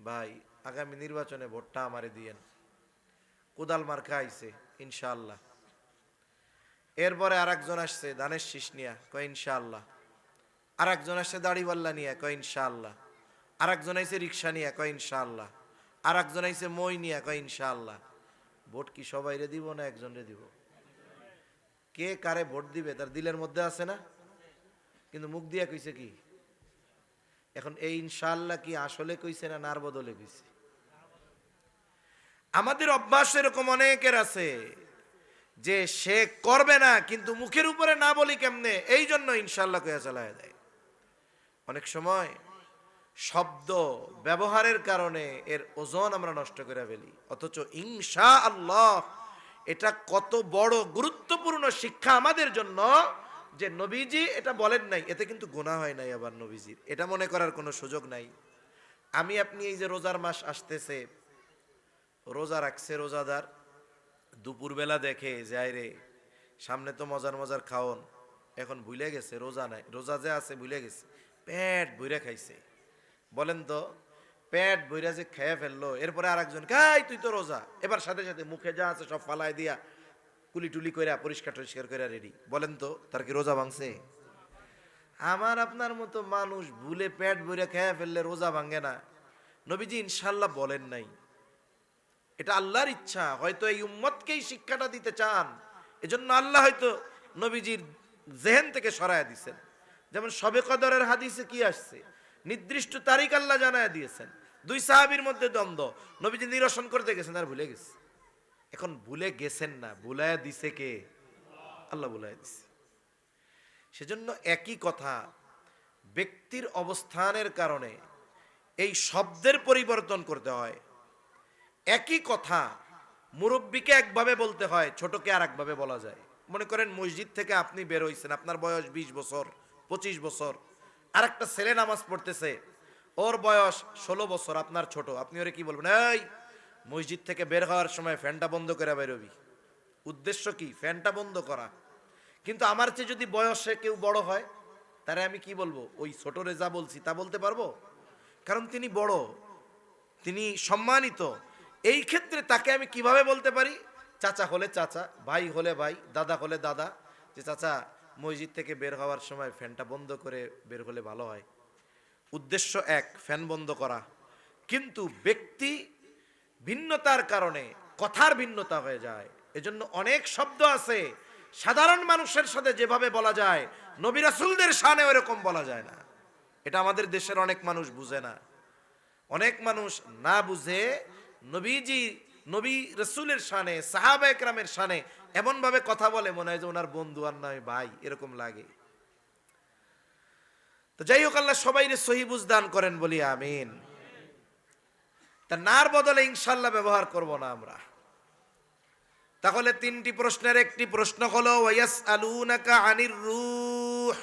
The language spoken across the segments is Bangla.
ভাই আগামী নির্বাচনে ভোটটা আমারে দিয়েন। কোদাল মার্কা আইছে ইনশাআল্লাহ। এরপরে আরেকজন আসছে ধানের শীষ নিয়া, কয় ইনশাআল্লাহ। আরেকজন আসছে দাড়িপাল্লা নিয়ে, কয় ইনশাআল্লাহ। আরেকজন আইছে রিক্সা নিয়ে, কয় ইনশাআল্লাহ। আরেকজন আইছে মই নিয়ে, কয় ইনশাআল্লাহ। ভোট কি সবাইরে দিব না একজনরে দিব? কে কারে ভোট দিবে তার দিলের মধ্যে আছে না, কিন্তু মুখ দিয়া কইছে কি? এখন এই ইনশাআল্লাহ কি আসলে কইছে না নার বদলে কইছে? আমাদের অভ্যাস এরকম অনেকের আছে যে সে করবে না, কিন্তু মুখের উপরে না বলি কেমনে, এই জন্য ইনশাআল্লাহ কইয়া চালায় দেয়। অনেক সময় শব্দ ব্যবহারের কারণে এর ওজন আমরা নষ্ট করে ফেলি, অথচ ইনশাআল্লাহ এটা কত বড় গুরুত্বপূর্ণ শিক্ষা আমাদের জন্য যে নবীজি এটা বলেন নাই, এতে কিন্তু গুনাহ হয় নাই। আবার নবীজির এটা মনে করার কোনো সুযোগ নাই। আমি আপনি এই যে রোজার মাস আসতেছে, রোজা রাখছে রোজাদার, দুপুরবেলা দেখে যায় রে সামনে তো মজার মজার খাওন, এখন ভুলে গেছে রোজা নাই, রোজা যে আছে ভুলে গেছে, পেট ভইরা খাইছে। বলেন তো, পেট ভইরা যে খেয়ে ফেললো, এরপরে আরেকজন খাই তুই তো রোজা, এবার সাথে সাথে মুখে যা আছে সব ফালাই দিয়া কুলি টুলি করে পরিষ্কার টরিষ্কার করে রেডি। বলেন তো তার কি রোজা ভাঙছে? আমার আপনার মতো মানুষ ভুলে পেট ভইরা খেয়ে ফেললে রোজা ভাঙে না। নবীজি ইনশাল্লাহ বলেন নাই, এটা আল্লাহর ইচ্ছা। হয়তো এই উম্মতকেই শিক্ষাটা দিতে চান, এজন্য আল্লাহ হয়তো নবীজির জেহেন থেকে সরায়া দিয়েছেন। যেমন শবে কদরের হাদিসে কি আসছে, নির্দিষ্ট তারিখ আল্লাহ জানায়া দিয়েছেন। দুই সাহাবীর মধ্যে দ্বন্দ্ব, নবীজি নিরসন করতে গেছেন আর ভুলে গেছে। এখন ভুলে গেছেন না, ভুলায়া দিছে কে? আল্লাহ ভুলায়া দিছে। সেজন্য একই কথা, ব্যক্তির অবস্থানের কারণে এই শব্দের পরিবর্তন করতে হয়। একই কথা মুরব্বীকে একভাবে বলতে হয়, ছোটকে আর একভাবে বলা যায়। মনে করেন মসজিদ থেকে আপনি বের হইছেন, আপনার বয়স 20 বছর 25 বছর, আর একটা ছেলে নামাজ পড়তেছে, ওর বয়স 16 বছর, আপনার ছোট, আপনি ওরে কি বলবেন? এই মসজিদ থেকে বের হওয়ার সময় ফ্যানটা বন্ধ করে বেরোবি। উদ্দেশ্য কি? ফ্যানটা বন্ধ করা। কিন্তু আমার চেয়ে যদি বয়সে কেউ বড় হয়, তারে আমি কি বলবো? ওই ছোটরে যা বলছি তা বলতে পারবো? কারণ তিনি বড়, তিনি সম্মানিত। এই ক্ষেত্রে তাকে আমি কিভাবে বলতে পারি? চাচা হলে চাচা, ভাই হলে ভাই, দাদা হলে দাদা, যে চাচা মসজিদ থেকে বের হওয়ার সময় ফ্যানটা বন্ধ করে বের হলে ভালো হয়। উদ্দেশ্য এক, ফ্যান বন্ধ করা, কিন্তু ব্যক্তি ভিন্নতার কারণে কথার ভিন্নতা হয়ে যায়। এজন্য অনেক শব্দ আছে সাধারণ মানুষের সাথে যেভাবে বলা যায়, নবী রাসূলদের শানে ওরকম বলা যায় না। এটা আমাদের দেশের অনেক মানুষ বুঝে না। অনেক মানুষ না বুঝে নবীজি নবী রসুলের শানে, সাহাবা একরামের শানে এমন ভাবে কথা বলে মনে হয় যে ওনার বন্ধু আর নয় ভাই, এরকম লাগে। তো যাই হোক, আল্লাহ সবাইরে সহি বুঝ দান করেন, বলি আমিন। তা নার বদলে ইনশাল্লাহ ব্যবহার করব না আমরা। তাহলে তিনটি প্রশ্নের একটি প্রশ্ন হলো ওয়ায়াসআলুনাকা আনির রূহ।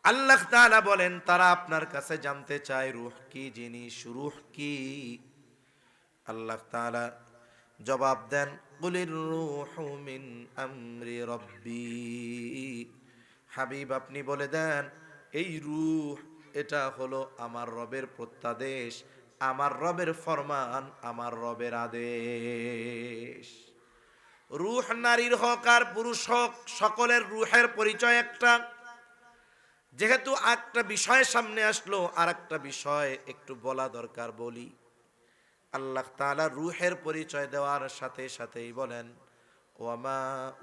আল্লাহ তাআলা বলেন তারা আপনার কাছে জানতে চায় রূহ কি জিনিস, রূহ কি। আল্লাহ তাআলা জবাব দেন কুলির রূহু মিন আমরি রব্বি। হাবিব আপনি বলে দেন এই রূহ এটা হলো আমার রবের প্রত্যাদেশ, আমার রবের ফরমান, আমার রবের আদেশ। রূহ নারীর হোক আর পুরুষ হোক, সকলের রূহের পরিচয় একটা। যেহেতু একটা বিষয় সামনে আসলো, আর একটা বিষয় একটু বলা দরকার, বলি। আল্লাহ তাআলা রূহের পরিচয় দেওয়ার সাথে সাথেই বলেন ওয়ামা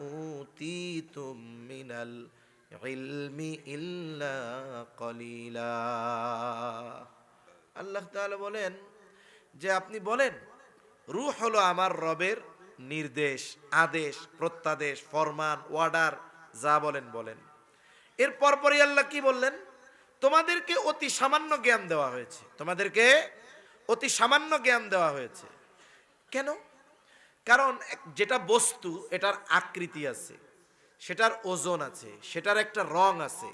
উতিতুম মিনাল ইলমি ইল্লা কলিলা। আল্লাহ তাআলা বলেন যে আপনি বলেন রূহ হলো আমার রবের নির্দেশ, আদেশ, প্রত্যাদেশ, ফরমান, অর্ডার, যা বলেন বলেন। এর পরপরই আল্লাহ কি বললেন? তোমাদেরকে অতি সামান্য জ্ঞান দেওয়া হয়েছে, তোমাদেরকে অতি সামান্য জ্ঞান দেওয়া হয়েছে। কেন? কারণ যেটা বস্তু, এটার আকৃতি আছে, সেটার ওজন আছে, সেটার একটা রং আছে।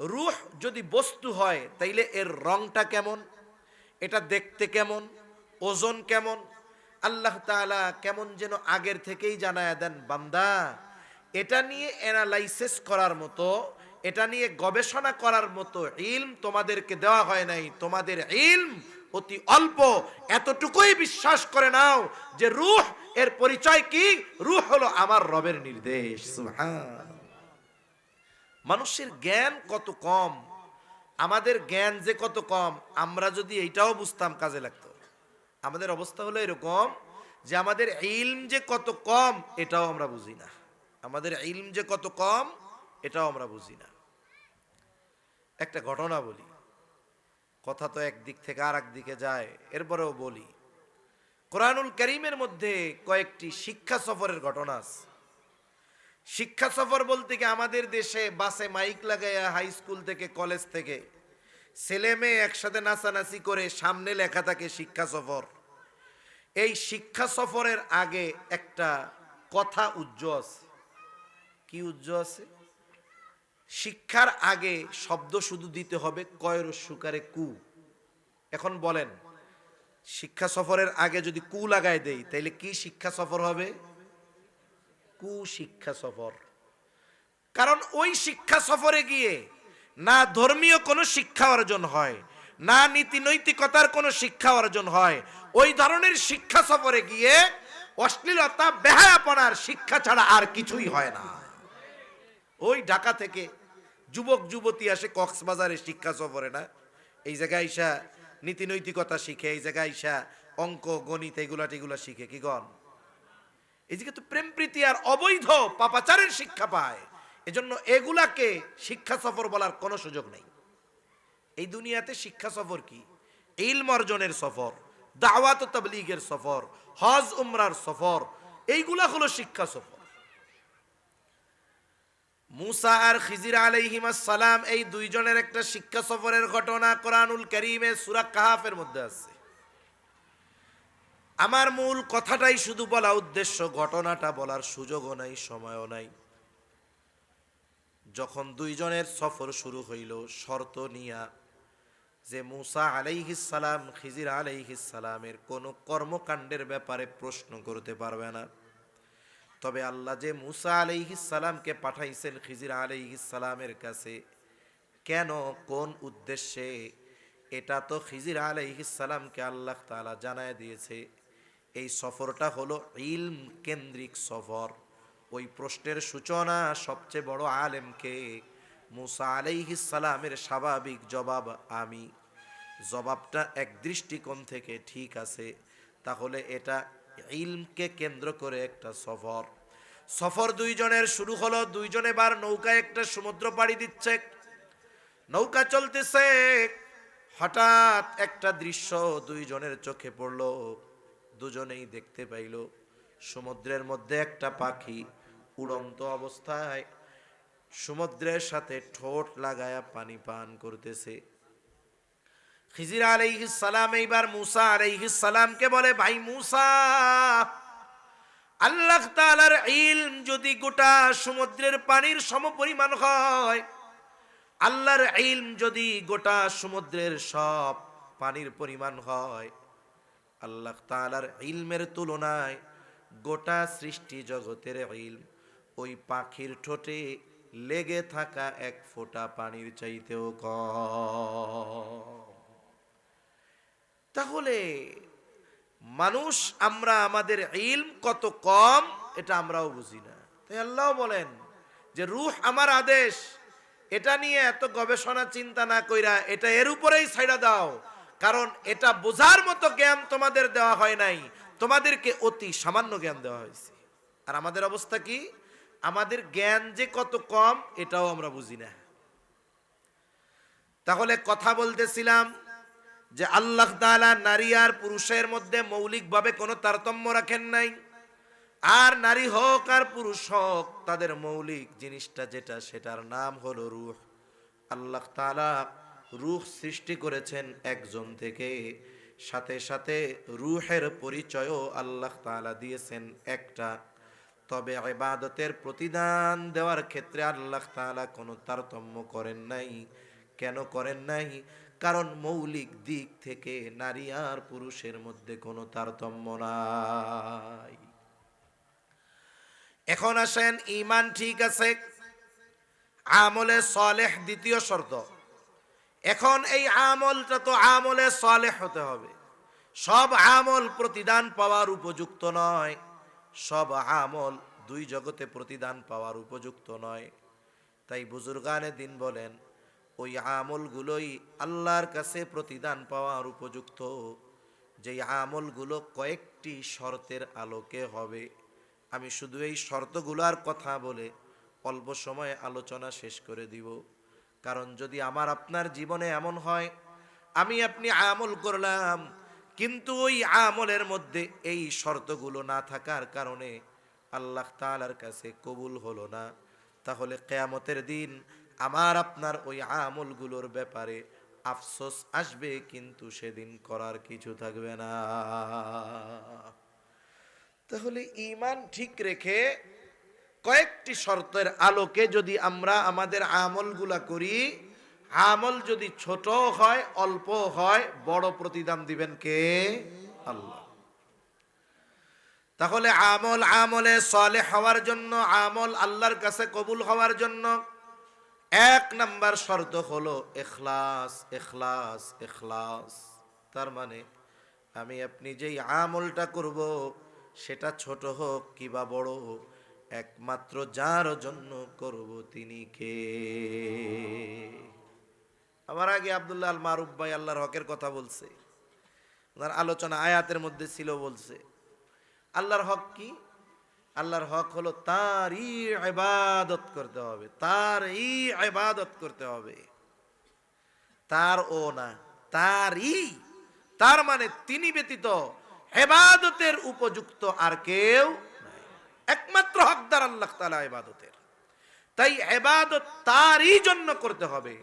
রূহ যদি বস্তু হয় তাইলে এর রংটা কেমন, এটা দেখতে কেমন, ওজন কেমন, আল্লাহ তাআলা কেমন যেন আগের থেকেই জানায়া দেন বান্দা এটা নিয়ে অ্যানালাইসিস করার মতো, এটা নিয়ে গবেষণা করার মতো ইলম তোমাদেরকে দেওয়া হয় নাই। তোমাদের ইলম অতি অল্প, এতটুকুই বিশ্বাস করে নাও যে রূহ এর পরিচয় কি? রূহ হলো আমার রবের নির্দেশ। সুবহান। মানুষের জ্ঞান কত কম, আমাদের জ্ঞান যে কত কম, আমরা যদি এইটাও বুঝতাম কাজে লাগতো। আমাদের অবস্থা হলো এরকম যে আমাদের ইলম যে কত কম এটাও আমরা বুঝি না। আমাদের ইলম যে কত কম এটাও আমরা বুঝি না। একটা ঘটনা বলি, কথা তো একদিক থেকে আর এক দিকে যায়, এরপরেও বলি। কোরআনুল কারীমের মধ্যে কয়েকটি শিক্ষা সফরের ঘটনা আছে। শিক্ষা সফর বলতে কি আমাদের দেশে বাসে মাইক লাগাইয়া হাই স্কুল থেকে কলেজ থেকে ছেলে মেয়ে একসাথে নাচানাচি করে সামনে লেখা থাকে শিক্ষা সফর। এই শিক্ষা সফরের আগে একটা কথা উজ্জ্বল আছে। কি উজ্জ্বল আছে? শিক্ষার আগে শব্দ শুধু দিতে হবে কয়ের সুকারে কু। এখন বলেন, শিক্ষা সফরের আগে যদি কু লাগায় দেই তাইলে কি শিক্ষা সফর হবে? কু শিক্ষা সফর। কারণ ওই শিক্ষা সফরে গিয়ে না ধর্মীয় কোনো শিক্ষা অর্জন হয়, না নীতি নৈতিকতার কোনো শিক্ষা অর্জন হয়। ওই ধরনের শিক্ষা সফরে গিয়ে অশ্লীলতা বেহায়াপনার শিক্ষা ছাড়া আর কিছুই হয় না। ওই ঢাকা থেকে যুবক যুবতী আসে কক্সবাজারে শিক্ষা সফরে, না এই জায়গায় আইসা নীতি নৈতিকতা শিখে, এই জায়গায় আইসা অঙ্ক গণিত এগুলা টেগুলা শিখে। কি গণ? এই জায়গায় তো প্রেম প্রীতি আর অবৈধ পাপাচারের শিক্ষা পায়। এজন্য এগুলাকে শিক্ষা সফর বলার কোনো সুযোগ নেই। এই দুনিয়াতে শিক্ষা সফর কি? ইলম অর্জনের সফর, দাওয়াত ও তাবলীগের সফর, হজ উমরার সফর, এইগুলা হলো শিক্ষা সফর। মুসা আর খিজির আলাইহিমাস সালাম এই দুইজনের একটা শিক্ষা সফরের ঘটনা কোরআনুল কারীমে সূরা কাহাফের মধ্যে আছে। আমার মূল কথাটাই শুধু বলা উদ্দেশ্য, ঘটনাটা বলার সুযোগও নাই, সময়ও নাই। যখন দুইজনের সফর শুরু হইল শর্ত নিয়া যে মুসা আলাইহিস সালাম খিজির আলাইহিস সালামের কোনো কর্মকাণ্ডের ব্যাপারে প্রশ্ন করতে পারবে না। তবে আল্লাহ যে মুসা আলাইহিস সালামকে পাঠাইছেন খিজির আলাইহিস সালামের কাছে, কেন, কোন উদ্দেশ্যে, এটা তো খিজির আলাইহিস সালামকে আল্লাহ তাআলা জানায় দিয়েছে। এই সফরটা হলো ইলম কেন্দ্রিক সফর। ওই প্রশ্নের সূচনা সবচেয়ে বড় আলেমকে। মুসা আলাইহিস সালামের স্বাভাবিক জবাব আমি। জবাবটা এক দৃষ্টিকোণ থেকে ঠিক আছে, তাহলে এটা ইলমকে কেন্দ্র করে একটা সফর। সফর দুইজনের শুরু হলো, দুইজনে বার নৌকায় একটা সমুদ্র পাড়ি দিচ্ছে, নৌকা চলতেছে। হঠাৎ একটা দৃশ্য দুইজনের চোখে পড়লো, দুজনেই দেখতে পাইল সমুদ্রের মধ্যে একটা পাখি উড়ন্ত অবস্থায় সমুদ্রের সাথে ঠোঁট লাগায়া পানি পান করতেছে। খিজির আলাইহিস সালাম এইবার মুসা আলাইহিস সালামকে বলে, ভাই মুসা, আল্লাহ তাআলার ইলম যদি গোটা সমুদ্রের পানির সমপরিমাণ হয়, আল্লাহর ইলম যদি গোটা সমুদ্রের সব পানির পরিমাণ হয়, আল্লাহ তাআলার ইলমের তুলনায় গোটা সৃষ্টি জগতের ইলম ওই পাখির ঠোঁটে লেগে থাকা এক ফোঁটা পানির চাইতেও কম। তাহলে মানুষ আমরা আমাদের ইলম কত কম এটা আমরাও বুঝি না। তাই আল্লাহ বলেন যে রূহ আমার আদেশ, এটা নিয়ে এত গবেষণা চিন্তা না কইরা এটা এর উপরেই ছাইড়া দাও, কারণ এটা বোঝার মতো জ্ঞান তোমাদের দেওয়া হয় নাই, তোমাদেরকে অতি সামান্য জ্ঞান দেওয়া হয়েছে। আর আমাদের অবস্থা কি? আমাদের জ্ঞান যে কত কম এটাও আমরা বুঝি না। তাহলে কথা বলতেছিলাম যে আল্লাহ তাআলা নারী আর পুরুষের মধ্যে মৌলিকভাবে কোনো তারতম্য রাখেন নাই। আর নারী হোক আর পুরুষ হোক, তাদের মৌলিক জিনিসটা যেটা, সেটার নাম হলো রূহ। আল্লাহ তাআলা রূহ সৃষ্টি করেছেন একজন থেকে, সাথে সাথে রূহের পরিচয়ও আল্লাহ তাআলা দিয়েছেন একটা। তবে ইবাদতের প্রতিদান দেওয়ার ক্ষেত্রে আল্লাহ তাআলা কোনো তারতম্য করেন নাই। কেন করেন নাই? কারণ মৌলিক দিক থেকে নারী আর পুরুষের মধ্যে কোনো তারতম্য নাই। এখন আসেন, ঈমান ঠিক আছে, আমলে সালেহ দ্বিতীয় শর্ত। এখন এই আমলটা তো আমলে সালেহ হতে হবে। সব আমল প্রতিদান পাওয়ার উপযুক্ত নয়, সব আমল দুই জগতে প্রতিদান পাওয়ার উপযুক্ত নয়। তাই বুজুর্গানে দিন বলেন ওই আমলগুলোই আল্লাহর কাছে প্রতিদান পাওয়ার উপযুক্ত, যেই আমলগুলো কয়েকটি শর্তের আলোকে হবে। আমি শুধু এই শর্তগুলোর কথা বলে অল্প সময়ে আলোচনা শেষ করে দিব। কারণ যদি আমার আপনার জীবনে এমন হয় আমি আপনি আমল করলাম কিন্তু ওই আমলের মধ্যে এই শর্তগুলো না থাকার কারণে আল্লাহ তাআলার কাছে কবুল হলো না, তাহলে কিয়ামতের দিন আমার আপনার ওই আমলগুলোর ব্যাপারে আফসোস আসবে, কিন্তু সেদিন করার কিছু থাকবে না। তাহলে ঈমান ঠিক রেখে কয়েকটি শর্তের আলোকে যদি আমরা আমাদের আমলগুলা করি, আমল যদি ছোট হয় অল্প হয় বড় প্রতিদান দিবেন কে? আল্লাহ। তাহলে আমলে সালেহ হওয়ার জন্য, আমল আল্লাহর কাছে কবুল হওয়ার জন্য এক নাম্বার শর্ত হলো ইখলাস। ইখলাস ইখলাস তার মানে আমি আপনি যেই আমলটা করব সেটা ছোট হোক কিবা বড় হোক, একমাত্র যার জন্য করব তিনি কে? আমার আগে আব্দুল্লাহ আল মারুফ ভাই আল্লাহর হকের কথা বলছে, ওনার আলোচনা আয়াতের মধ্যে ছিল, বলছে আল্লাহর হক কি? আল্লাহর হক হলো তারই ইবাদত করতে হবে, তারই ইবাদত করতে হবে, তার ও না, তারই। তার মানে তিনি ব্যতীত ইবাদতের উপযুক্ত আর কেউ নাই, একমাত্র হকদার আল্লাহ তাআলা ইবাদতের। তাই ইবাদত তারই জন্য করতে হবে।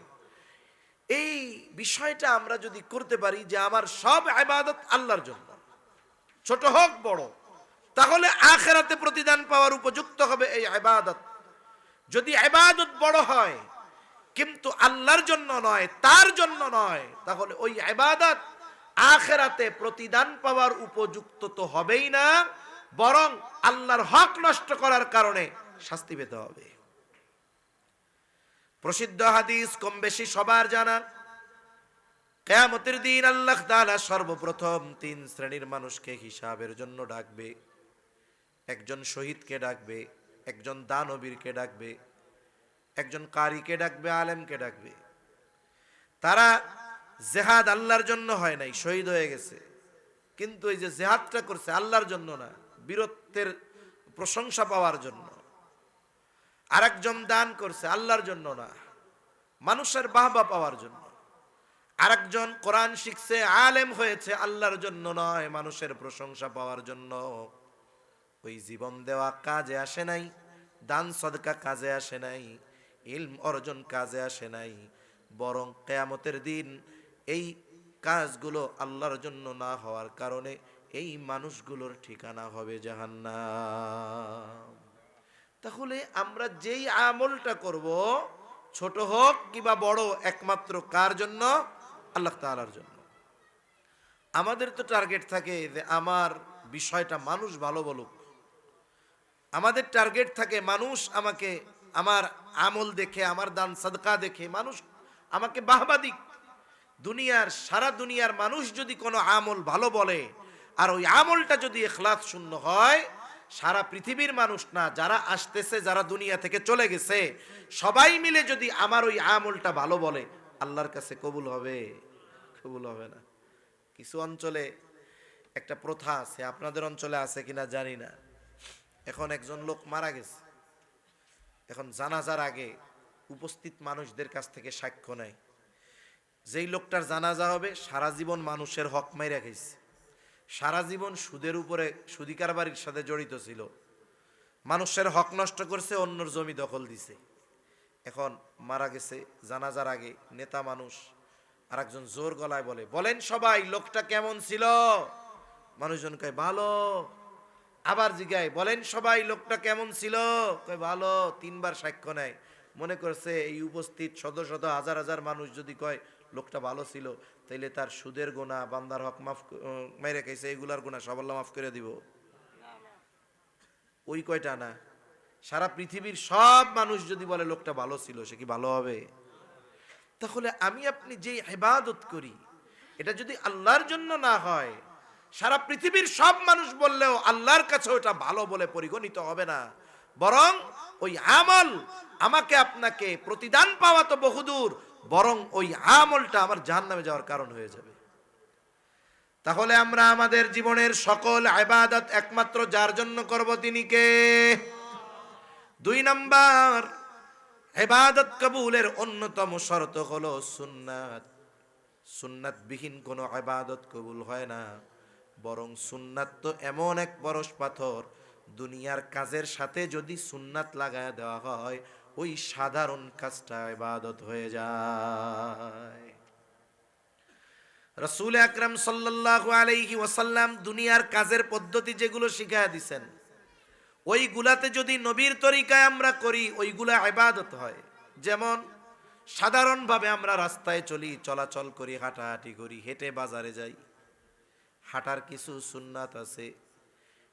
এই বিষয়টা আমরা যদি করতে পারি যে আমার সব ইবাদত আল্লাহর জন্য, ছোট হোক বড়, তাহলে আখিরাতে প্রতিদান পাওয়ার উপযুক্ত হবে এই ইবাদত। যদি ইবাদত বড় হয় কিন্তু আল্লাহর জন্য নয়, তার জন্য নয়, তাহলে ওই ইবাদত আখিরাতে প্রতিদান পাওয়ার উপযুক্ত তো হবেই না, বরং আল্লাহর হক নষ্ট করার কারণে শাস্তি পেতে হবে। প্রসিদ্ধ হাদিস কম বেশি সবার জানা, কিয়ামতের দিন আল্লাহ তাআলা সর্বপ্রথম তিন শ্রেণীর মানুষকে হিসাবের জন্য ডাকবে। একজন শহীদকে ডাকবে, একজন দানবীরকে ডাকবে, একজন কারীকে ডাকবে, আলেমকে ডাকবে। তারা জিহাদ আল্লাহর জন্য হয় নাই, শহীদ হয়ে গেছে, কিন্তু এই যে জিহাদটা করছে আল্লাহর জন্য না, বীরত্বের প্রশংসা পাওয়ার জন্য। আরেকজন দান করছে আল্লাহর জন্য না, মানুষের বাহবা পাওয়ার জন্য। আরেকজন কোরআন শিখছে, আলেম হয়েছে, আল্লাহর জন্য নয়, মানুষের প্রশংসা পাওয়ার জন্য। ওই জীবন দেওয়া কাজে আসে নাই, দান সদকা কাজে আসে নাই, ইলম অর্জন কাজে আসে নাই, বরং কিয়ামতের দিন এই কাজগুলো আল্লাহর জন্য না হওয়ার কারণে এই মানুষগুলোর ঠিকানা হবে জাহান্নাম। তাহলে আমরা যেই আমলটা করব, ছোট হোক কিংবা বড়, একমাত্র কার জন্য? আল্লাহ তাআলার জন্য। আমাদের তো টার্গেট থাকে যে আমার বিষয়টা মানুষ ভালো বলুক, আমাদের টার্গেট থাকে মানুষ আমাকে, আমার আমল দেখে, আমার দান সাদকা দেখে মানুষ আমাকে বাহবা দিক। দুনিয়ার, সারা দুনিয়ার মানুষ যদি কোনো আমল ভালো বলে আর ওই আমলটা যদি ইখলাস শূন্য হয়, সারা পৃথিবীর মানুষ না, যারা আসতেছে, যারা দুনিয়া থেকে চলে গেছে, সবাই মিলে যদি আমার ওই আমলটা ভালো বলে, আল্লাহর কাছে কবুল হবে? কবুল হবে না। কিছু অঞ্চলে একটা প্রথা আছে, আপনাদের অঞ্চলে আছে কিনা জানি না। এখন একজন লোক মারা গেছে, এখন জানাজার আগে উপস্থিত মানুষদের কাছ থেকে সাক্ষ্য নেয়। যেই লোকটার জানাজা হবে সারা জীবন মানুষের হক মাইরা খাইছে, সারা জীবন সুদের উপরে, সুদি কারবারির সাথে জড়িত ছিল, মানুষের হক নষ্ট করছে, অন্যর জমি দখল দিছে। এখন মারা গেছে, জানাজার আগে নেতা মানুষ আর একজন জোর গলায় বলে, বলেন সবাই লোকটা কেমন ছিল? মানুষজন কয় ভালো। আবার জিগায়, বলেন সবাই লোকটা কেমন ছিল? কয় ভালো। তিনবার সাক্ষ্য নেয়। মনে করছে এই উপস্থিত শত শত হাজার হাজার মানুষ যদি কয় লোকটা ভালো ছিল, তাইলে তার সুদের গুনাহ, বান্দার হক মাফ মেরে খাইছে, এগুলার গুনাহ সব আল্লাহ মাফ করে দিব। ওই কয়টা না, সারা পৃথিবীর সব মানুষ যদি বলে লোকটা ভালো ছিল, সে কি ভালো হবে? তাহলে আমি আপনি যে ইবাদত করি এটা যদি আল্লাহর জন্য না হয়, সারা পৃথিবীর সব মানুষ বললেও আল্লাহর কাছে ওটা ভালো বলে পরিগণিত হবে না, বরং ওই আমল আমাকে আপনাকে প্রতিদান পাওয়া তো বহুদূর, বরং ওই আমলটা আমার জাহান্নামে যাওয়ার কারণ হয়ে যাবে। তাহলে আমরা আমাদের জীবনের সকল ইবাদত একমাত্র যার জন্য করব তিনি কে? 2 নাম্বার, ইবাদত কবুলের অন্যতম শর্ত হলো সুন্নাত। সুন্নাত বিহীন কোনো ইবাদত কবুল হয় না, বরং সুন্নাত তো এমন এক পরশ পাথর, দুনিয়ার কাজের সাথে যদি সুন্নাত লাগায় দেওয়া হয় ওই সাধারণ কাজটা ইবাদত হয়ে যায়। রাসূল আকরাম সাল্লাল্লাহু আলাইহি ওয়াসাল্লাম দুনিয়ার কাজের পদ্ধতি যেগুলো শিখায়া দিয়েছেন ওইগুলাতে যদি নবীর তরিকায় আমরা করি ওইগুলা ইবাদত হয়। যেমন সাধারণভাবে আমরা রাস্তায় চলি, চলাচল করি, হাঁটাহাঁটি করি, হেঁটে বাজারে যাই, হাঁটার কিছু সুন্নাত আছে।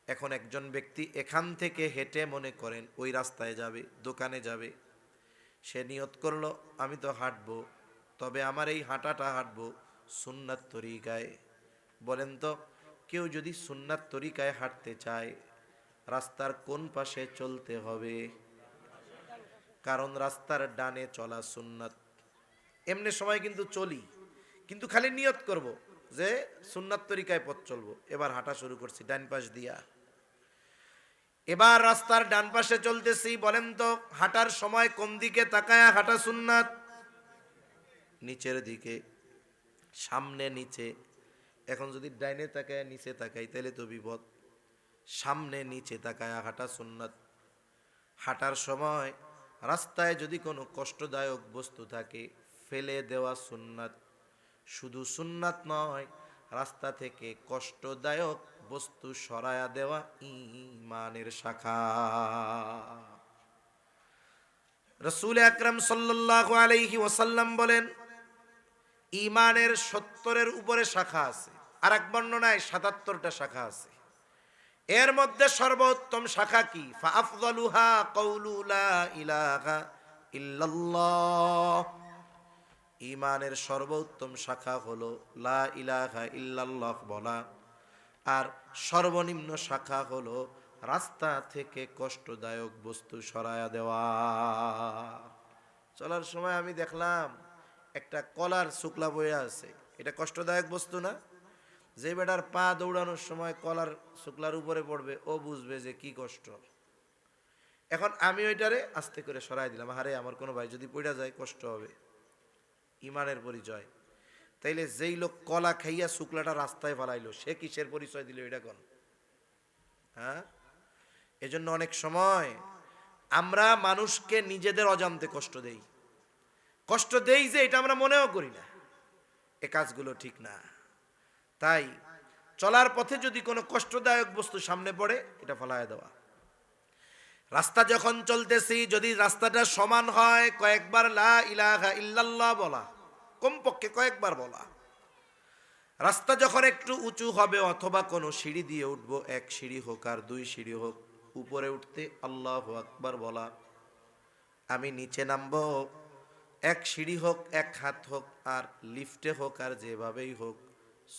এখন একজন ব্যক্তি এখান থেকে হেঁটে মনে করেন ওই রাস্তায় যাবে, দোকানে যাবে, সে নিয়ত করলো আমি তো হাঁটবো, তবে আমার এই হাঁটাটা হাঁটবো সুন্নাত তরিকায়। বলেন তো কেউ যদি সুন্নাত তরিকায় হাঁটতে চায় রাস্তার কোন পাশে চলতে হবে? কারণ রাস্তার ডানে চলা সুন্নাত। এমনি সময় কিন্তু চলি, কিন্তু খালি নিয়ত করব যে সুন্নাত তরিকায় পথ চলবো। এবার হাঁটা শুরু করছি ডান পাশ দিয়া, এবার রাস্তার ডান পাশে চলতেছি। বলেন তো হাঁটার সময় কোন দিকে তাকায়া হাঁটা সুন্নাত? নিচের দিকে, সামনে নিচে। এখন যদি ডাইনে তাকায় নিচে তাকাই তাহলে তো বিপদ। সামনে নিচে তাকায়া হাঁটা সুন্নাত। হাঁটার সময় রাস্তায় যদি কোনো কষ্টদায়ক বস্তু থাকে ফেলে দেওয়া সুন্নাত। শুধু সুন্নাত নয়, রাস্তা থেকে কষ্টদায়ক বস্তু সরায়া দেওয়া ঈমানের শাখা। রাসূল আকরাম সাল্লাল্লাহু আলাইহি ওয়াসাল্লাম বলেন ঈমানের 70-এর উপরে শাখা আছে, আর এক বর্ণনায় 77টা শাখা আছে। এর মধ্যে সর্বোত্তম শাখা কি? ফাআফযালুহা কাউলু লা ইলাহা ইল্লাল্লাহ। ঈমানের সর্বোত্তম শাখা হলো লা ইলাহা ইল্লাল্লাহ বলা, আর সর্বনিম্ন শাখা হলো রাস্তা থেকে কষ্টদায়ক বস্তু সরায়া দেওয়া। চলার সময় আমি দেখলাম একটা কলার শুকলা বয়ে আছে, এটা কষ্টদায়ক বস্তু না? যে বেটার পা দৌড়ানোর সময় কলার শুকলার উপরে পড়বে ও বুঝবে যে কি কষ্ট। এখন আমি ওইটারে আস্তে করে সরাই দিলাম, আরে আমার কোনো ভাই যদি পড়া যায় কষ্ট হবে। ইমানের পরিচয়। তাইলে যেই লোক কলা খাইয়া শুকলাটা রাস্তায় ফেলাইলো সে কিসের পরিচয় দিল এটা কোন? হ্যাঁ, এজন্য অনেক সময় আমরা মানুষকে নিজেদের অজান্তে কষ্ট দেই। কষ্ট দেই যে এটা আমরা মনেও করি না। এ কাজগুলো ঠিক না। তাই চলার পথে যদি কোনো কষ্টদায়ক বস্তু সামনে পড়ে এটা ফেলায় দেওয়া। রাস্তা যখন চলতেছি যদি রাস্তাটা সমান হয় কয়েকবার লা ইলাহা ইল্লাল্লাহ বলা, কমপক্ষে কয়েকবার বলা। রাস্তা যখন একটু উঁচু হবে অথবা কোনো সিঁড়ি দিয়ে উঠবো, এক সিঁড়ি হোক আর 2 সিঁড়ি হোক, উপরে উঠতে আল্লাহু আকবার বলা। আমি নিচে নামবো, এক সিঁড়ি হোক, এক হাত হোক আর লিফটে হোক আর যেভাবেই হোক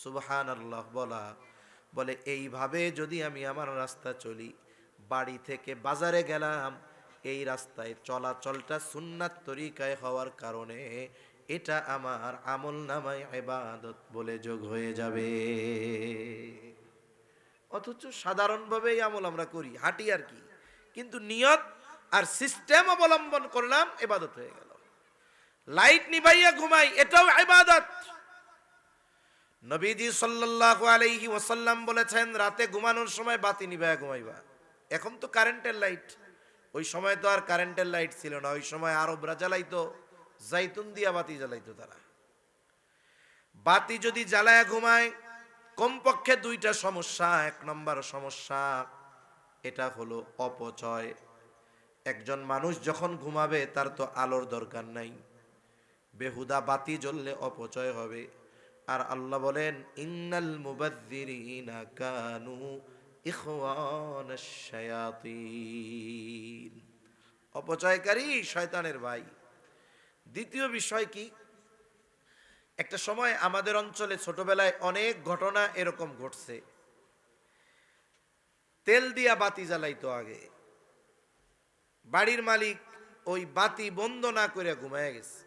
সুবহানাল্লাহ বলা। বলে এইভাবে যদি আমি আমার রাস্তা চলি, বাড়ি থেকে বাজারে গেলাম, এই রাস্তায় চলাচলটা সুন্নাত তরিকায় হওয়ার কারণে এটা আমার আমল নামায় ইবাদত বলে যোগ হয়ে যাবে। অথচ সাধারণভাবে এই আমল আমরা করি, হাঁটি আর কি, কিন্তু নিয়ত আর সিস্টেম অবলম্বন করলাম, ইবাদত হয়ে গেল। লাইট নিভাইয়া ঘুমাই, এটাও ইবাদত। নবীজি সাল্লাল্লাহু আলাইহি ওয়াসাল্লাম বলেছেন রাতে ঘুমানোর সময় বাতি নিভাইয়া ঘুমাইবা। এখন তো কারেন্টের লাইট, ওই সময় তো আর কারেন্টের লাইট ছিল না। ওই সময় আরবরা জ্বালাইতো জাইতুন দিয়া বাতি জ্বালাইতো তারা। বাতি যদি জ্বালায়া ঘুমায় কমপক্ষে 2টা সমস্যা। 1 নম্বর সমস্যা এটা হলো অপচয়। একজন মানুষ যখন ঘুমাবে তার তো আলোর দরকার নাই, বেহুদা বাতি জ্বললে অপচয় হবে। আর আল্লাহ বলেন ইন্নাল মুবাযযিরিনা কানু ইখওয়ানাশ শায়াতিন। অপচয়কারী শয়তানের ভাই। দ্বিতীয় বিষয় কি? একটা সময় আমাদের অঞ্চলে ছোটবেলায় অনেক ঘটনা এরকম ঘটছে। তেল দিয়া বাতি জ্বালাইতো আগে, বাড়ির মালিক ওই বাতি বন্ধ না করে ঘুমায় গেছে।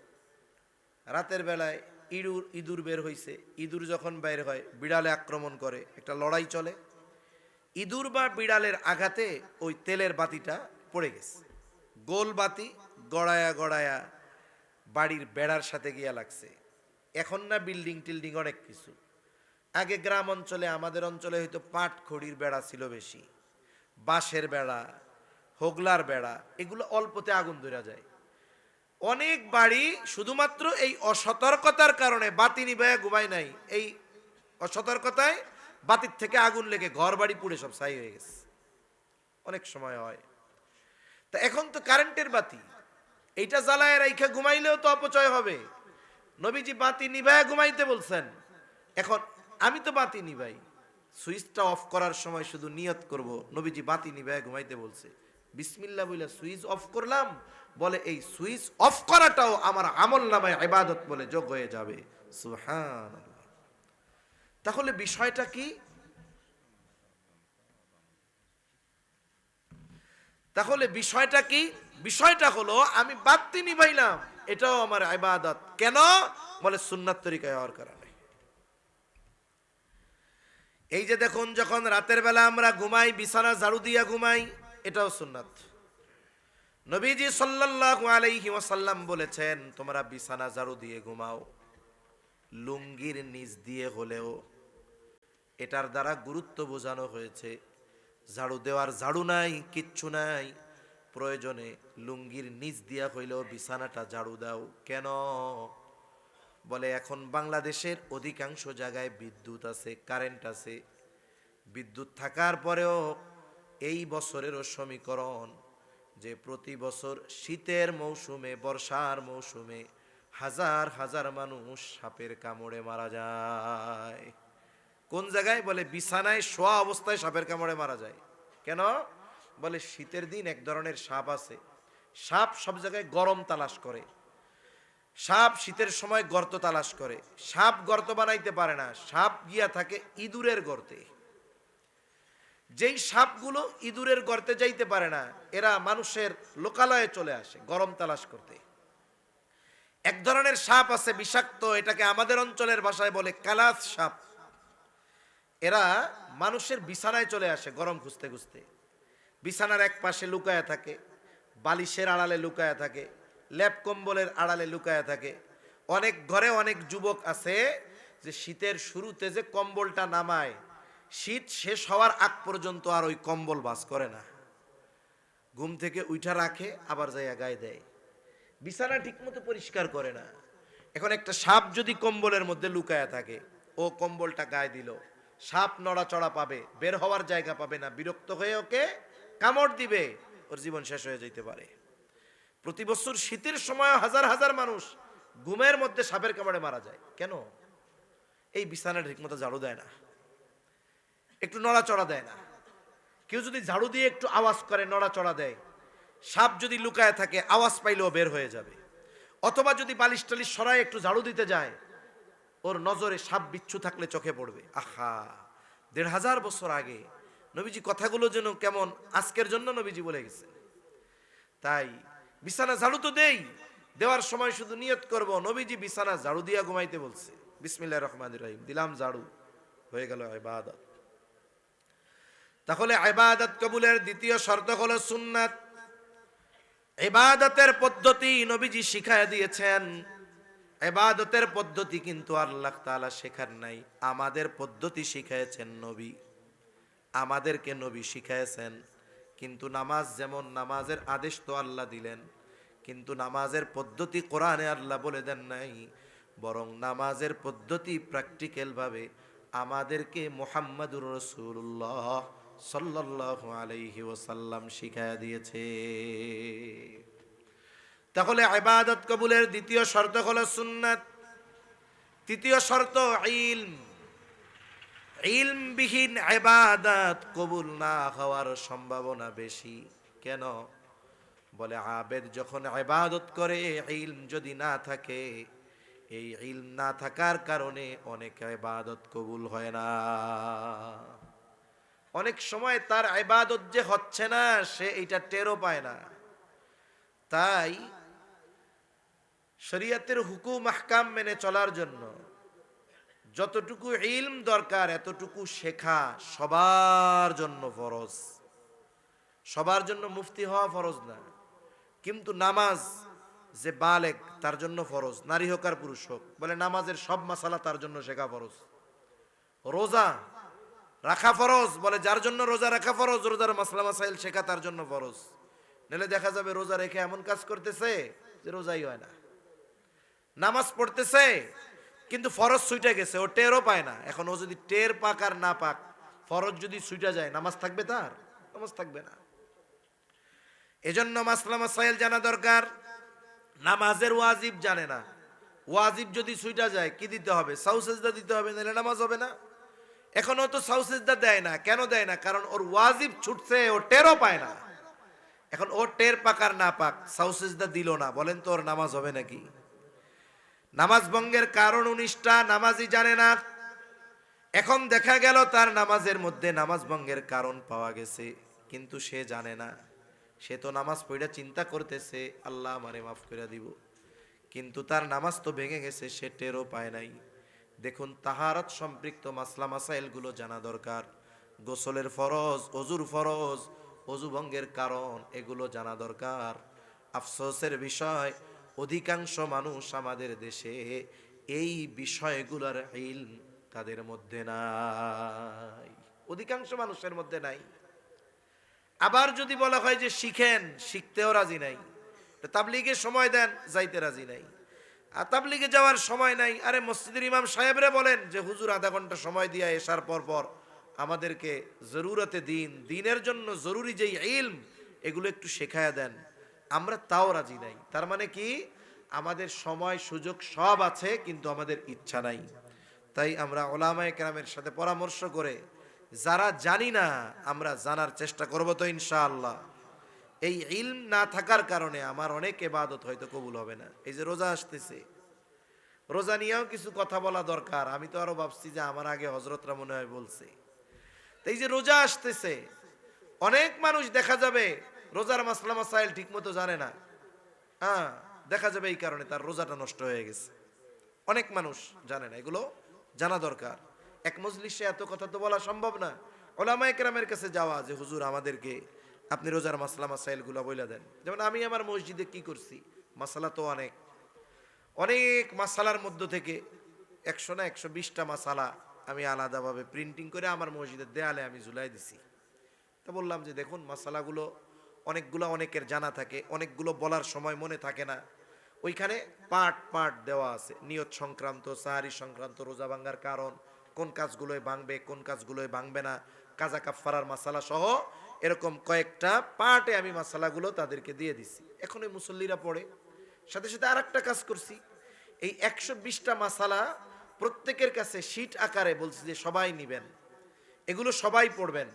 রাতের বেলায় ইঁদুর বের হইছে। ইঁদুর যখন বের হয় বিড়ালে আক্রমণ করে, একটা লড়াই চলে। ইঁদুর বা বিড়ালের আঘাতে ওই তেলের বাতিটা পড়ে গেছে। গোল বাতি গড়ায়া গড়ায়া বাড়ির বেড়ার সাথে গিয়া লাগছে। এখন না বিল্ডিং টিল্ডিং অনেক কিছু, আগে গ্রাম অঞ্চলে, আমাদের অঞ্চলে হয়তো পাট খড়ির বেড়া ছিল বেশি, বাঁশের বেড়া, হোগলার বেড়া, এগুলো অল্পতে আগুন ধরা যায়। অনেক বাড়ি শুধুমাত্র এই অসতর্কতার কারণে বাতি নিভায়া ঘুমায় নাই, এই অসতর্কতায় বাতির থেকে আগুন লেগে ঘর বাড়ি পুড়ে সব ছাই হয়ে গেছে। অনেক সময় হয়। তা এখন তো কারেন্টের বাতি, এইটা জ্বালায় রাইখা ঘুমাইলেও তো অপচয় হবে। নবীজি বাতি নিভায়া ঘুমাইতে বলছেন। এখন আমি তো বাতি নিভাই, সুইচটা অফ করার সময় শুধু নিয়ত করব নবীজি বাতি নিভায়া ঘুমাইতে বলছে, বিসমিল্লাহ বলে সুইচ অফ করলাম, বলে এই সুইচ অফ করাটাও আমার আমল নামায় ইবাদত বলে যোগ হয়ে যাবে। সুবহানাল্লাহ। তাহলে বিষয়টা কি? বিষয়টা হলো আমি বাতি নিভাইলাম, এটাও আমার ইবাদত। কেন? বলে সুন্নাত তরিকায় হওয়ার কারণে। এই যে দেখুন, যখন রাতের বেলা আমরা ঘুমাই, বিছানা ঝাড়ু দিয়া ঘুমাই, এটাও সুন্নাত। নবীজি সাল্লাল্লাহু আলাইহি ওয়াসাল্লাম বলেছেন, তোমরা বিছানা ঝাড়ু দিয়ে ঘুমাও, লুঙ্গির নিচ দিয়ে হলেও। এটার দ্বারা গুরুত্ব বোঝানো হয়েছে, ঝাড়ু দেওয়ার ঝাড়ু নাই, কিচ্ছু নাই, প্রয়োজনে লুঙ্গির নিচ দিয়া হইলেও বিছানাটা ঝাড়ু দাও। কেন? বলে এখন বাংলাদেশের অধিকাংশ জায়গায় বিদ্যুৎ আছে, কারেন্ট আছে। বিদ্যুৎ থাকার পরেও এই বছরেরও সমীকরণ যে প্রতি বছর শীতের মৌসুমে, বর্ষার মৌসুমে হাজার হাজার মানুষ সাপের কামড়ে মারা যায়। কোন জায়গায়? বলে বিছানায় শোয়া অবস্থায় সাপের কামড়ে মারা যায়। কেন? বলে শীতের দিন এক ধরনের সাপ আছে, সাপ সব জায়গায় গরম তালাশ করে, সাপ শীতের সময় গর্ত তালাশ করে। সাপ গর্ত বানাইতে পারে না, সাপ গিয়া থাকে ইঁদুরের গর্তে। যেই সাপগুলো ইঁদুরের গর্তে যাইতে পারে না, এরা মানুষের লোকালয়ে চলে আসে গরম তালাশ করতে। এক ধরনের সাপ আছে বিষাক্ত, এটাকে আমাদের অঞ্চলের ভাষায় বলে কালাস সাপ। এরা মানুষের বিছানায় চলে আসে গরম খুঁজতে খুঁজতে। বিছানার এক পাশে লুকায়া থাকে, বালিশের আড়ালে লুকায়া থাকে, লেপ কম্বলের আড়ালে লুকায়া থাকে। অনেক ঘরে অনেক যুবক আছে যে শীতের শুরুতে যে কম্বলটা নামায়, শীত শেষ হওয়ার আগ পর্যন্ত আর ওই কম্বল ভাঁজ করে না, ঘুম থেকে উঠা রাখে, আবার যাইয়া গায়ে দেয়। বিছানা ঠিকমতো পরিষ্কার করে না। এখন একটা সাপ যদি কম্বলের মধ্যে লুকায়া থাকে, ও কম্বলটা গায়ে দিল, সাপ নড়াচড়া পাবে, বের হওয়ার জায়গা পাবে না, বিরক্ত হয়ে ওকে কামড় দিবে, ওর জীবন শেষ হয়ে যেতে পারে। প্রতি বছর শীতের সময় হাজার হাজার মানুষ ঘুমের মধ্যে সাপের কামড়ে মারা যায়। কেন? এই বিছানা ঠিকমতো ঝাড়ু দেয় না, একটু নড়াচড়া দেয় না। কেউ যদি ঝাড়ু দিয়ে একটু আওয়াজ করে, নড়াচড়া দেয়, সাপ যদি লুকায় থাকে আওয়াজ পাইলেও বের হয়ে যাবে। অথবা যদি বালিশ টালিশ সরায় একটু ঝাড়ু দিতে যায়, ওর নজরে সাপ বিচ্ছু থাকলে চোখে পড়বে। আহা, ১৫০০ বছর আগে নবীজি কথাগুলো যেন কেমন আজকের জন্য নবীজি বলে গেছে। তাই বিছানা ঝাড়ু তো দেই, দেওয়ার সময় শুধু নিয়ত করব নবীজি বিছানা ঝাড়ু দিয়া ঘুমাইতে বলছে, বিসমিল্লাহির রহমানির রহিম, দিলাম ঝাড়ু, হয়ে গেল ইবাদত। তাহলে ইবাদত কবুলের দ্বিতীয় শর্ত হলো সুন্নাত। ইবাদতের পদ্ধতি নবীজি শিখায়া দিয়েছেন। ইবাদতের পদ্ধতি কিন্তু আল্লাহ তাআলা শেখার নাই, আমাদের পদ্ধতি শিখায়েছেন নবী, আমাদেরকে নবী শিখায়েছেন। কিন্তু নামাজ যেমন, নামাজের আদেশ তো আল্লাহ দিলেন, কিন্তু নামাজের পদ্ধতি কোরআনে আল্লাহ বলে দেন নাই, বরং নামাজের পদ্ধতি প্র্যাকটিক্যাল ভাবে আমাদেরকে মুহাম্মাদুর রাসূলুল্লাহ সাল্লাল্লাহু আলাইহি ওয়াসাল্লাম শিখায়া দিয়েছে। তাহলে ইবাদত কবুলের দ্বিতীয় শর্ত হলো সুন্নাত। তৃতীয় শর্ত ইলম। ইলমবিহীন ইবাদত কবুল না হওয়ার সম্ভাবনা বেশি। কেন? বলে আবেদ যখন ইবাদত করে ইলম যদি না থাকে, এই ইলম না থাকার কারণে অনেক ইবাদত কবুল হয় না। অনেক সময় তার ইবাদত যে হচ্ছে না সে এটা টেরও পায় না। তাই শরীয়তের হুকুম আহকাম মেনে চলার জন্য যতটুকু ইলম দরকার এতটুকু শেখা সবার জন্য ফরজ। সবার জন্য মুফতি হওয়া ফরজ না, কিন্তু নামাজ যে বালেগ তার জন্য ফরজ, নারী হোক আর পুরুষ হোক। বলে নামাজের সব মাসালা তার জন্য শেখা ফরজ। রোজা রাখা ফরজ, বলে যার জন্য রোজা রাখা ফরজ রোজার মাসলা মাসাইল শেখা তার জন্য ফরজ। নাহলে দেখা যাবে রোজা রেখে এমন কাজ করতেছে যে রোজাই হয় না। নামাজ পড়তেছে কিন্তু ফরজ ছুটে গেছে, ও টেরও পায় না। এখন ও যদি টের পাক আর না পাক, ফরজ যদি ছুটে যায় নামাজ থাকবে? তার নামাজ থাকবে না। এজন্য মাসলা মাসাইল জানা দরকার। নামাজের ওয়াজিব জানে না, ওয়াজিব যদি ছুটে যায় কি দিতে হবে? সাউ সিজদা দিতে হবে, নাহলে নামাজ হবে না। এখন ও তো সাউ সিজদা দেয় না। কেন দেয় না? কারণ ওর ওয়াজিব ছুটছে, ও টেরও পায় না। এখন ও টের পাক আর না পাক, সাউ সিজদা দিল না, বলেন তো ওর নামাজ হবে নাকি? নামাজ ভঙ্গের কারণ 19টা, নামাজই জানে না। এখন দেখা গেল তার নামাজের মধ্যে নামাজ ভঙ্গের কারণ পাওয়া গেছে, কিন্তু সে জানে না। সে তো নামাজ পড়ে চিন্তা করতেছে আল্লাহ আমারে মাফ করে দিব, কিন্তু তার নামাজ তো ভেঙে গেছে, সে টেরও পায় নাই। দেখুন, তাহারত সম্পৃক্ত মাসলা মাসাইল গুলো জানা দরকার। গোসলের ফরজ, অজুর ফরজ, অজু ভঙ্গের কারণ, এগুলো জানা দরকার। আফসোসের বিষয়, অধিকাংশ মানুষ আমাদের দেশে এই বিষয়গুলোর ইলম তাদের মধ্যে নাই, অধিকাংশ মানুষের মধ্যে নাই। আবার যদি বলা হয় যে শিখেন, শিখতেও রাজি নাই। তাবলিগে সময় দেন, যাইতে রাজি নাই। আর তাবলিগে যাওয়ার সময় নাই। আরে মসজিদের ইমাম সাহেবরে বলেন যে হুজুর আধা ঘন্টা সময় দিয়া এসার পর পর আমাদেরকে জরুরতে দিন, দিনের জন্য জরুরি যেই ইলম এগুলো একটু শেখায়া দেন, আমরা তাও রাজি নাই। তার মানে কি? আমাদের সময় সুযোগ সব আছে, কিন্তু আমাদের ইচ্ছা নাই। তাই আমরা উলামায়ে কেরামের সাথে পরামর্শ করে যারা জানি না আমরা জানার চেষ্টা করব তো ইনশাআল্লাহ। এই ইলম না থাকার কারণে আমার অনেক ইবাদত হয়তো কবুল হবে না। এই যে রোজা আসতেছে, রোজা নিয়েও কিছু কথা বলা দরকার। আমি তো আরো ভাবছি যে আমার আগে হযরতরা মনে হয় বলছে। এই যে রোজা আসতেছে, অনেক মানুষ দেখা যাবে রোজার মাসলা মাসাইল ঠিক মতো জানে না। দেখা যাবে এই কারণে তার রোজাটা নষ্ট হয়ে গেছে। অনেক মানুষ জানে না, এগুলো জানা দরকার। এক মজলিসে এত কথা তো বলা সম্ভব না। উলামায়ে কেরামের কাছে যাওয়া যে হুজুর আমাদেরকে আপনি রোজার মাসলা মাসাইল গুলো বইলা দেন। যেমন আমি আমার মসজিদে কি করছি, মাসালা তো অনেক অনেক মাসালার মধ্য থেকে 100 না 120টা মাসালা আমি আলাদাভাবে প্রিন্টিং করে আমার মসজিদের দেয়ালে আমি ঝুলাই দিছি। তা বললাম যে দেখুন, মাসালাগুলো অনেকগুলো অনেকের জানা থাকে, অনেকগুলো বলার সময় মনে থাকে না। ওইখানে পার্ট পার্ট দেওয়া আছে, নিয়ত সংক্রান্ত, সাহারি সংক্রান্ত, রোজা ভাঙ্গার কারণ, কোন কাজগুলোয় ভাঙবে কোন কাজগুলোয় ভাঙবে না, কাজা কাফফারার মাসালা সহ এরকম কয়েকটা পার্টে আমি মাসালাগুলো তাদেরকে দিয়ে দিছি। এখন ওই মুসল্লিরা পড়ে। সাথে সাথে আর একটা কাজ করছি, এই 120টা মাসালা প্রত্যেকের কাছে শীট আকারে বলছি যে সবাই নিবেন, এগুলো সবাই পড়বেন।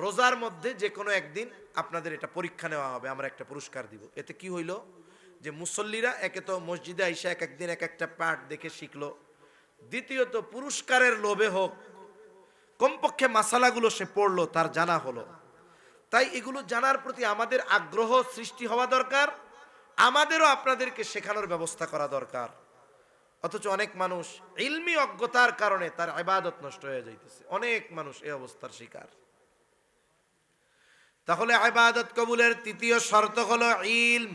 রোজার মধ্যে যে কোনো একদিন আপনাদের এটা পরীক্ষা নেওয়া হবে, আমরা একটা পুরস্কার দিব। এতে কি হইল যে মুসল্লিরা একে তো মসজিদে আইসা এক একদিন এক একটা পাঠ দেখে শিখলো, দ্বিতীয়ত পুরস্কারের লোভে হোক কমপক্ষে মাসালাগুলো সে পড়লো, তার জানা হলো। তাই এগুলো জানার প্রতি আমাদের আগ্রহ সৃষ্টি হওয়া দরকার, আমাদেরও আপনাদেরকে শেখানোর ব্যবস্থা করা দরকার। অথচ অনেক মানুষ ইলমি অজ্ঞতার কারণে তার ইবাদত নষ্ট হয়ে যাইতেছে। অনেক মানুষ এই অবস্থার শিকার। তাহলে ইবাদত কবুলের তৃতীয় শর্ত হলো ইলম।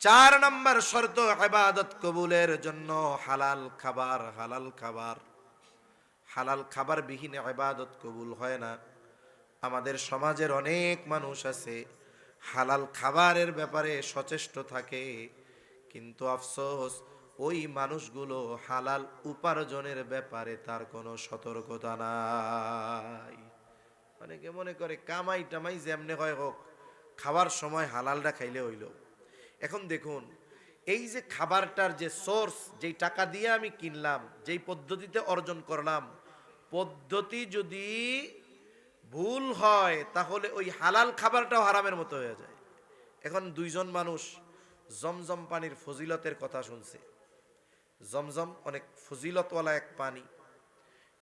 4 নম্বর শর্ত ইবাদত কবুলের জন্য হালাল খাবার। হালাল খাবার, হালাল খাবার বিহীন ইবাদত কবুল হয় না। আমাদের সমাজের অনেক মানুষ আছে হালাল খাবারের ব্যাপারে সচেষ্ট থাকে, কিন্তু আফসোস ওই মানুষগুলো হালাল উপার্জনের ব্যাপারে তার কোনো সতর্কতা নাই। অনেকে মনে করে কামাই টামাই যেমনে হয় হোক, খাওয়ার সময় হালালটা খাইলে হইল। এখন দেখুন, এই যে খাবারটার যে সোর্স, যেই টাকা দিয়ে আমি কিনলাম, যেই পদ্ধতিতে অর্জন করলাম, পদ্ধতি যদি ভুল হয় তাহলে ওই হালাল খাবারটাও হারামের মতো হয়ে যায়। এখন 2জন মানুষ জমজম পানির ফজিলতের কথা শুনছে, জমজম অনেক ফজিলতওয়ালা এক পানি।